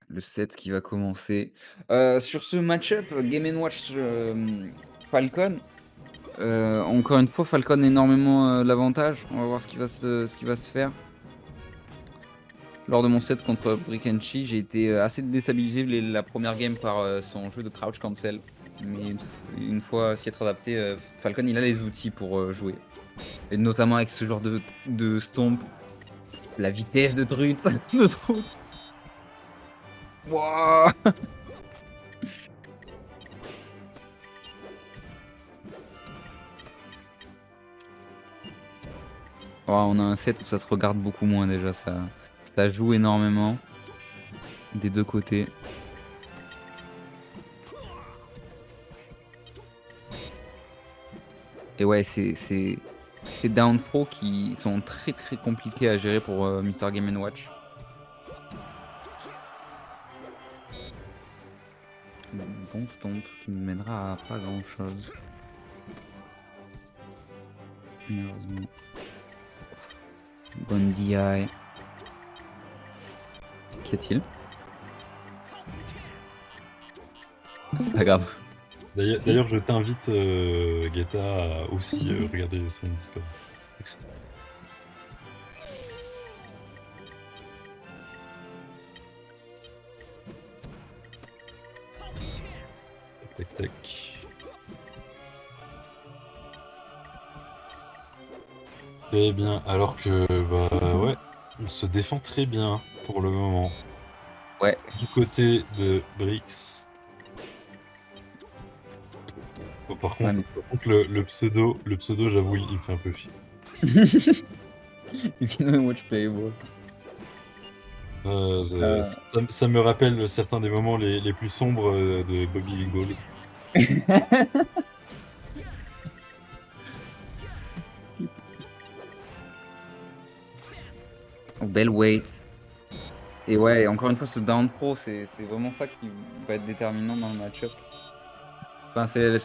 Le set qui va commencer. Sur ce match-up Game& Watch, Falcon, encore une fois, Falcon a énormément, l'avantage. On va voir ce qui va se faire. Lors de mon set contre Brickenchi, j'ai été, assez déstabilisé la première game par, son jeu de crouch cancel. Mais une fois s'y être adapté, Falcon il a les outils pour, jouer. Et notamment avec ce genre de stomp, la vitesse de truc, de truc. Wouah! Oh, on a un set où ça se regarde beaucoup moins déjà, ça joue énormément des deux côtés. Et ouais, c'est ces down throw qui sont très très compliqués à gérer pour Mr Game & Watch. Bon stomp qui ne mènera à pas grand chose. Malheureusement. Bonne DI. Qu'y a-t-il? Pas grave. Si. D'ailleurs, je t'invite, Guetta, à aussi regarder le stream Discord. Tac, tac, tac. Très bien, alors que, bah ouais, on se défend très bien pour le moment. Ouais. Du côté de Brix. Bon, par contre, le pseudo, j'avoue, il me fait un peu chier. Game & Watch playable. Ça me rappelle certains des moments les plus sombres de Bobby Lee Balls. Belle wait. Et ouais, encore une fois, ce down pro, c'est vraiment ça qui va être déterminant dans le match-up. Enfin, c'est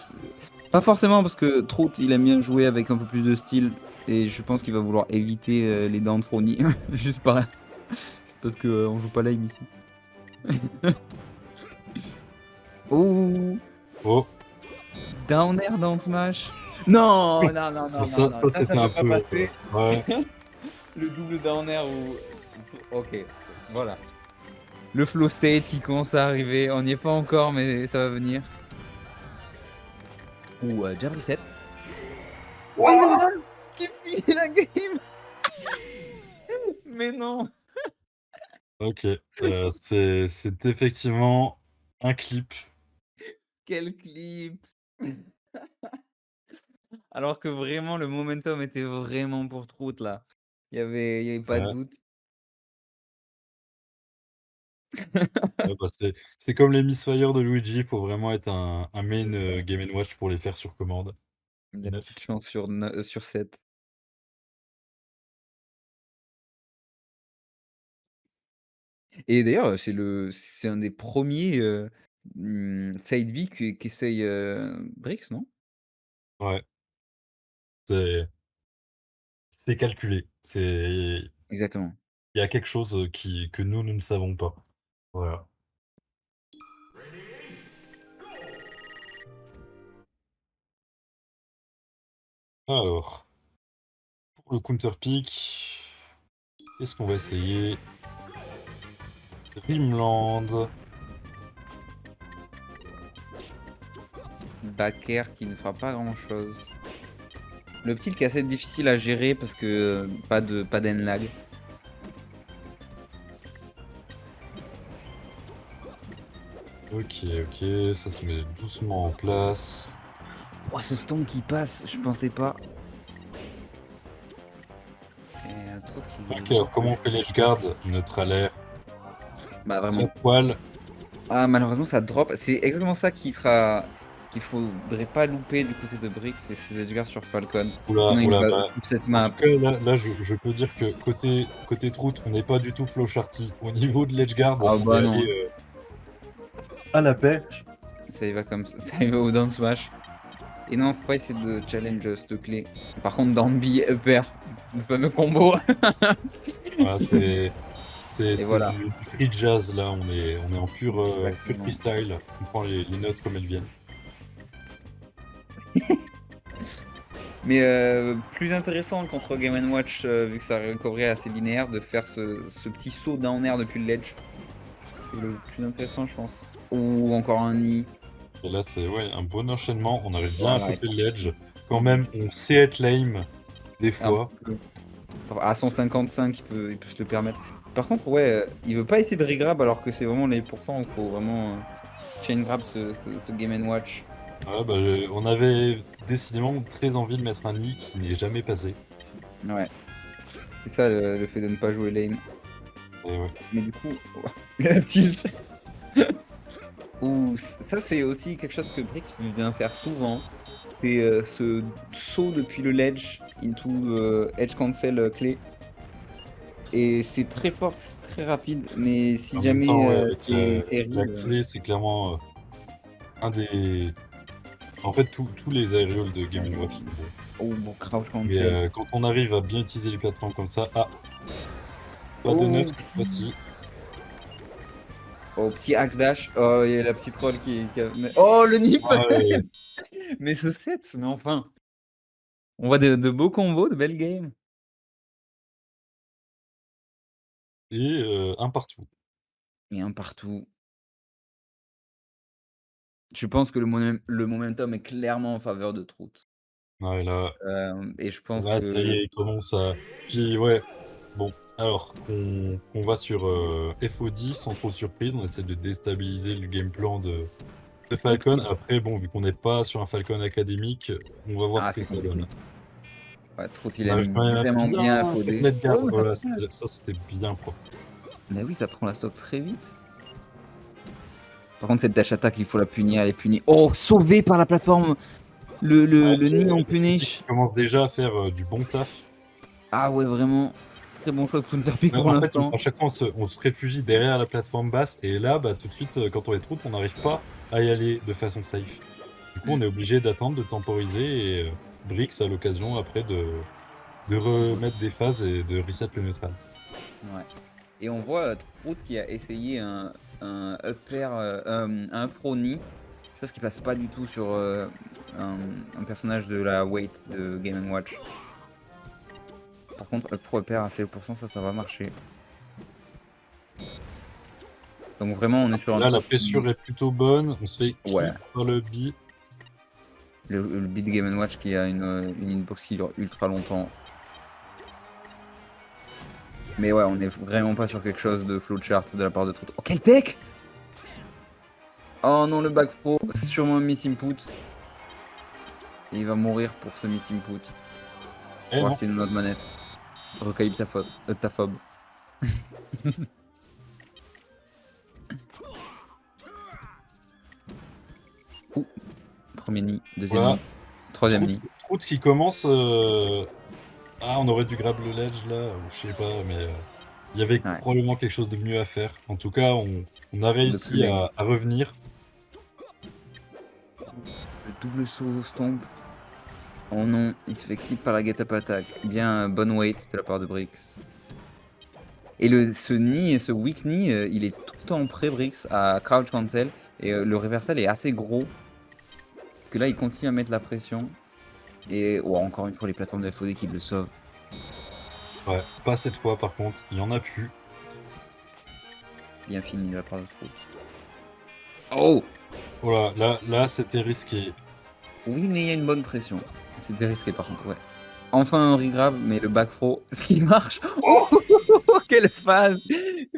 pas forcément parce que Trout, il aime bien jouer avec un peu plus de style. Et je pense qu'il va vouloir éviter les down throw juste parce que on joue pas lame ici. Oh, Oh, down air, down smash. Non, non, non, non, ça, non, non. c'était peut un pas peu. passer. Ouais. Le double down air ou. Ok, voilà. Le flow state qui commence à arriver. On n'y est pas encore, mais ça va venir. Ou jab reset. Oh mais non, qui finit la game. Mais non. Ok, c'est effectivement un clip. Quel clip. Alors que vraiment le momentum était vraiment pour Trout là. Il y avait pas de Ouais. doute. Ouais, bah, c'est comme les Misfire de Luigi, il faut vraiment être un main Game & Watch pour les faire sur commande. Il y a peu de chance sur 7. Et d'ailleurs, c'est un des premiers side B qu'essaye, Brix, non? Ouais, c'est calculé. Il Exactement. y a quelque chose que nous ne savons pas. Voilà. Alors, pour le counter pick, qu'est-ce qu'on va essayer? Dreamland. Back air qui ne fera pas grand chose. Le petit qui est assez difficile à gérer parce que pas d'end-lag. Ok, ok, ça se met doucement en place. Oh, ce stomp qui passe, je pensais pas. Et un truc Ok, qui alors comment on fait l'edge guard? Neutre à l'air. bah, La vraiment. poil. Ah, malheureusement, ça drop. C'est exactement ça qu'il faudrait pas louper du côté de Brix, c'est ses edgeguards sur Falcon. Oula, Sinon, il oula, va bah. toute cette En map. tout cas, là je peux dire que côté Trout, on n'est pas du tout Flowcharty. Au niveau de l'edge guard, Ah on est bah non, allé à la pêche. ça y va comme ça, ça y va au down smash. Et non, faut pas essayer de challenge cette clé. Par contre, down B, upper, le fameux combo. Voilà, c'est. Et C'est voilà, du free jazz là, on est en pur exactement. freestyle. On prend les notes comme elles viennent. Mais plus intéressant contre Game& Watch, vu que ça recoverait assez linéaire, de faire ce petit saut down air depuis le ledge. C'est le plus intéressant, je pense. Ou encore un nid. Et là, c'est ouais, un bon enchaînement. On arrive bien à Voilà, et popper le ledge. Quand même, on sait être lame des un fois. petit peu. À 155, il peut se le permettre. Par contre, ouais, il veut pas essayer de regrab alors que c'est vraiment les pourcents où il faut vraiment chain grab ce Game& Watch. Ouais, bah, on avait décidément très envie de mettre un nid qui n'est jamais passé. Ouais, c'est ça le fait de ne pas jouer lane. Et ouais. Mais du coup, la tilt. Ou ça, c'est aussi quelque chose que Brix vient faire souvent. C'est ce saut depuis le ledge into edge cancel clé. Et c'est très fort, c'est très rapide, mais si En même temps, jamais ouais, avec c'est la real, clé, c'est clairement un des. En fait, tous les aérioles de Game Watch sont bons. oh bon, crouch Mais cancel. quand on arrive à bien utiliser les plateformes comme ça, ah, pas de neuf Oh, cette fois-ci. oh, petit axe dash. Oh, il y a la petite troll oh, le nip. Ouais. Mais ce set, mais enfin, on voit de beaux combos, de belles games. Et un partout. Et un partout. Je pense que le momentum est clairement en faveur de Trout. Ouais, Et je pense là, ça y que est, il commence à. Puis ouais, bon, alors qu'on va sur FO10 sans trop de surprise, on essaie de déstabiliser le game plan de Falcon. Trout. Après, bon, vu qu'on n'est pas sur un Falcon académique, on va voir ce Ah, que c'est ça compliqué. donne. Ouais, Trout, On il arrive quand aime même à vraiment bien bien mettre affoder. l'Edgar. Oh, mais ça Voilà, prend la ça, c'était bien propre. bah oui, ça prend la stock très vite. Par contre, cette dash attack, il faut la punir, elle est punie. Oh, sauvé par la plateforme! Le nid en Le Fnatic qui punish. commence déjà à faire du bon taf. Ah ouais, vraiment, très bon choix de counter pick pour En fait, l'instant. à chaque fois, on se réfugie derrière la plateforme basse, et là, bah, tout de suite, quand on est route, on n'arrive pas à y aller de façon safe. Du coup, on Mmh. est obligé d'attendre, de temporiser, et Brix a l'occasion après de remettre des phases et de reset le neutral. Ouais. Et on voit, Trout qui a essayé un up air, un up throw knee, chose qui passe pas du tout sur, un personnage de la weight de Game& Watch. Par contre, up throw up air à 7%, ça va marcher. Donc vraiment, on est sur un Là, la Trout pressure qui est plutôt bonne, on se fait ouais, clip par le bi. le beat Game& Watch qui a une hitbox qui dure ultra longtemps. Mais ouais, on est vraiment pas sur quelque chose de flowchart de la part de Trout. Oh, quel tech! Oh non, le back pro, sûrement un miss input. Et il va mourir pour ce miss input. Eh Faut non, acheter une autre manette. Recalibre ta phobe. Ouh, premier nid, deuxième voilà. nid, troisième Trout, nid. Trout qui commence. Ah, on aurait dû grab le ledge là, ou je sais pas, mais il y avait Ouais, probablement quelque chose de mieux à faire. En tout cas, on a de plus réussi lane. à revenir. Le double saut stomp. Oh non, il se fait clip par la get up attack. Bien bonne weight de la part de Brix. Et ce nid, ce weak nid, il est tout le temps prêt Brix à crouch cancel. Et le reversal est assez gros. Que là, il continue à mettre la pression. Et oh, encore une fois, les plateformes de FOD qui le sauvent. Ouais, pas cette fois par contre, il y en a plus. Bien fini de la part de Trout. Oh! Voilà, là c'était risqué. Oui, mais il y a une bonne pression. C'était risqué par contre, ouais. Enfin un regrab, mais le back throw, ce qui marche. Oh! Quelle phase!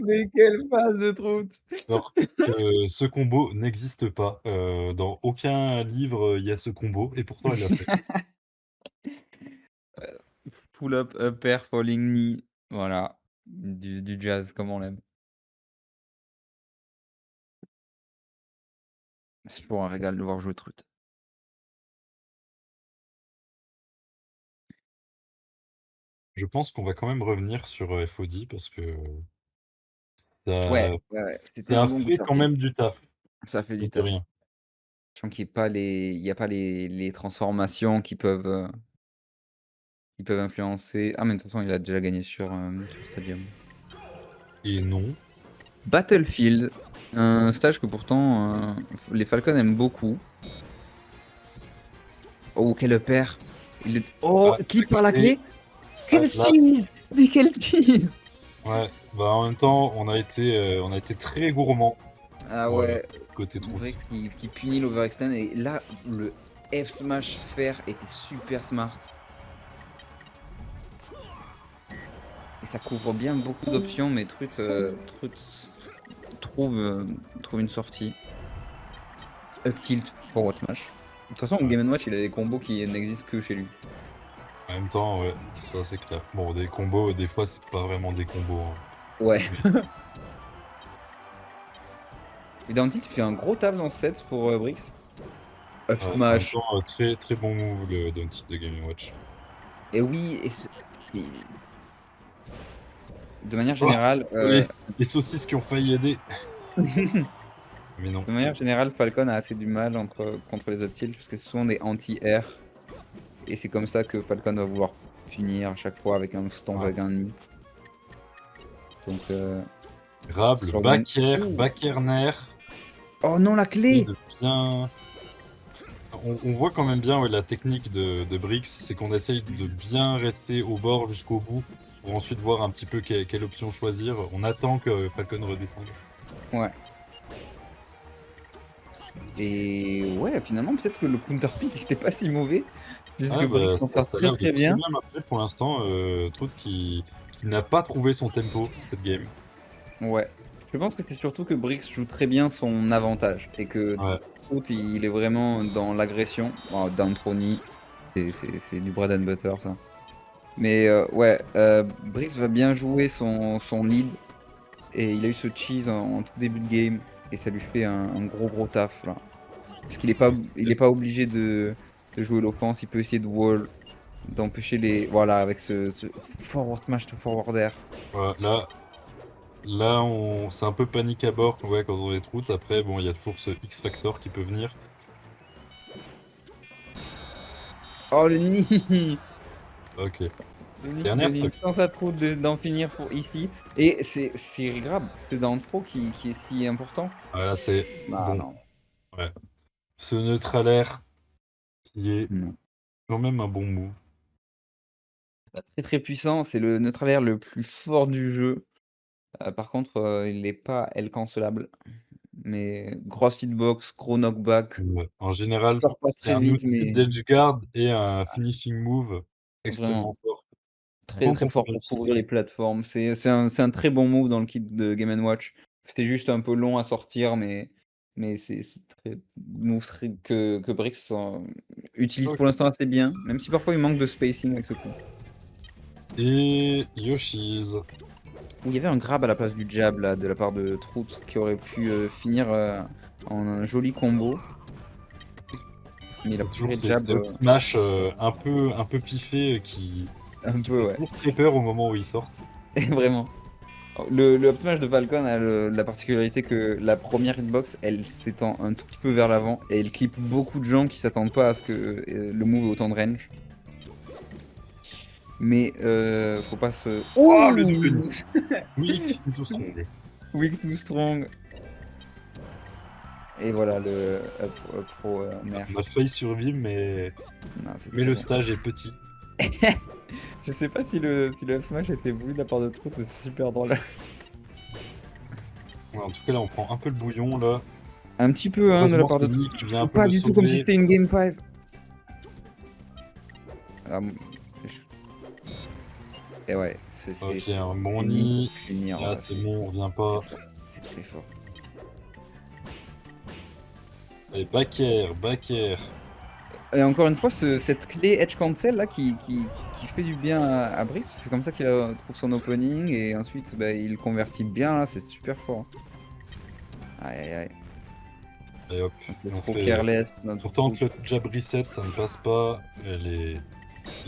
Mais quelle phase de Trout! Alors que ce combo n'existe pas. Dans aucun livre, il y a ce combo, et pourtant il l'a fait. Pull up, up air, falling knee. Voilà. Du jazz comme on l'aime. C'est toujours un régal de voir jouer Trout. Je pense qu'on va quand même revenir sur FOD parce que Ouais, ça, ouais, ouais. C'était ça un a bon fait counter quand pick. même du taf, Ça fait du mine de taf. rien. Je sens qu'il y a pas les transformations qui peuvent influencer. Ah, mais de toute façon, il a déjà gagné sur Stadium. Et non. Battlefield, un stage que pourtant les Falcons aiment beaucoup. Oh, quel upper. Oh, Ah, clip par la et clé. Quel là, cheese. Mais quel cheese. ouais, bah en même temps, on a été très gourmand Ah ouais, côté Brix Trout. qui punit l'overextend. Et là, le F smash fer était super smart. Et ça couvre bien beaucoup d'options, mais Trut trouve une sortie. Up tilt pour Watch Smash. De toute façon, au Ouais. Game Watch, il a des combos qui n'existent que chez lui. En même temps, ouais, ça c'est clair. Bon, des combos, des fois, c'est pas vraiment des combos, hein. Ouais. Mais Et dans le tilt, il fait un gros taf dans ce set pour Brix. Up en même smash. temps, très très bon move le d'un titre de Game Watch. Et oui, et de manière Oh, générale, les saucisses qui ont failli aider. Mais non. de manière générale, Falcon a assez du mal contre les up tilts parce que ce sont des anti-air. Et c'est comme ça que Falcon va vouloir finir à chaque fois avec un stomp Ouais. avec un ennemi. Donc, Grab, le sur le- Ouh. backer nair. Oh non, la Essaye clé! de bien. On voit quand même bien ouais, la technique de Brix, c'est qu'on essaye de bien rester au bord jusqu'au bout pour ensuite voir un petit peu quelle option choisir. On attend que Falcon redescende. Ouais. Et ouais, finalement, peut-être que le counter pick n'était pas si mauvais, puisque Ah Brix bah s'en ça, sort ça a très l'air de très très bien. bien marcher pour l'instant. Trout qui n'a pas trouvé son tempo cette game. Ouais. Je pense que c'est surtout que Brix joue très bien son avantage et que Ouais, Trout, il est vraiment dans l'agression. Oh, down throw knee, c'est du bread and butter ça. Mais ouais, Brix va bien jouer son lead et il a eu ce cheese en tout début de game et ça lui fait un gros taf là. Parce qu'il est pas, ouais, c'est il clair. est pas obligé de jouer l'offense, il peut essayer de wall, d'empêcher les. Voilà, avec ce forward smash to forward air. Voilà, là c'est un peu panique à bord ouais, quand on est Trout. Après, bon, il y a toujours ce X Factor qui peut venir. Oh le nid! Ok. Le nid qui Dernière donne une stock. chance à trop d'en finir pour ici. Et c'est grave, c'est dans le pro qui est si important. Voilà, c'est Ah bon. non. Ouais. Ce neutralaire qui est Non. quand même un bon move. Très très puissant, c'est le neutral air le plus fort du jeu. Par contre, il n'est pas L cancelable. Mais grosse hitbox, gros knockback, Ouais. En qui général, sort pas c'est très un vite, outil mais d'edgeguard et un finishing move vraiment extrêmement fort. très Bon très pour sa fort pour couvrir les verticité. plateformes. C'est un très bon move dans le kit de Game Watch. C'est juste un peu long à sortir, mais c'est très move que Brix utilise pour Ok. l'instant assez bien, même si parfois il manque de spacing avec ce coup. Et Yoshi's. Où il y avait un grab à la place du jab là, de la part de Trout qui aurait pu finir en un joli combo. Mais il a C'est toujours préféré jab ces up smash un peu piffés un qui peu, font ouais. toujours très peur au moment où ils sortent. Vraiment. Le up smash de Falcon a la particularité que la première hitbox, elle s'étend un tout petit peu vers l'avant et elle clip beaucoup de gens qui s'attendent pas à ce que le move ait autant de range. Mais faut pas se. Oh, le double Ouh. nid. Weak into strong. Weak too strong. Et voilà le up pro mer. On a failli survivre, Non, c'est mais très le bien. stage est petit. Je sais pas si le up smash était voulu de la part de Trout, mais c'est super drôle. Ouais, en tout cas, là, on prend un peu le bouillon, là. Un petit peu hein, de la Heureusement, part c'est de Trout. Nick qui vient un peu Pas le du tout comme si sauver. c'était une game 5. Ah, et ouais, Ok, un bon c'est Nick nid. pour finir. Là, c'est bon, on revient pas. C'est très fort. Allez, back air. Et encore une fois, cette clé Edge Cancel là qui fait du bien à Brice, c'est comme ça qu'il trouve son opening et ensuite bah, il convertit bien là, c'est super fort. Aïe aïe aïe. Et hop, Un peu on trop fait. careless notre On tente Trout. le jab reset, ça ne passe pas. Et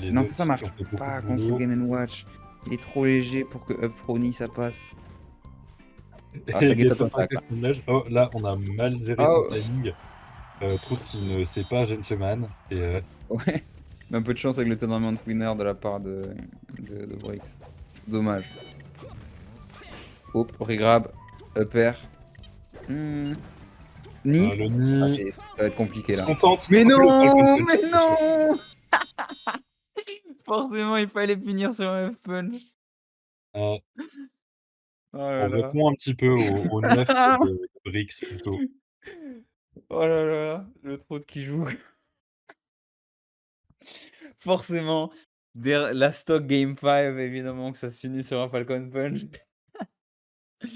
les Non, deux ça teams marche ont fait beaucoup de pas contre boulot. Game Watch. Il est trop léger pour que Up Roni ça passe. Ah, Et ça get Get up Up attack là. Acknowledge. Oh, là, on a mal géré son Oh, timing. Trout qui ne sait pas gentleman. Et ouais. Mais un peu de chance avec le tournament winner de la part de Brix. C'est dommage. Hop, regrab, upper. Ni. Le Ah, nid. ça va être compliqué Il se là. contente. Mais Oh, le Falcon non! Punch, Mais c'était chaud. non! Forcément, il fallait finir sur un punch. Euh, Oh là on là. répond un petit peu au 9 de Brix plutôt. Oh là là, le trou qui joue. Forcément, la stock game 5, évidemment que ça se finit sur un Falcon Punch.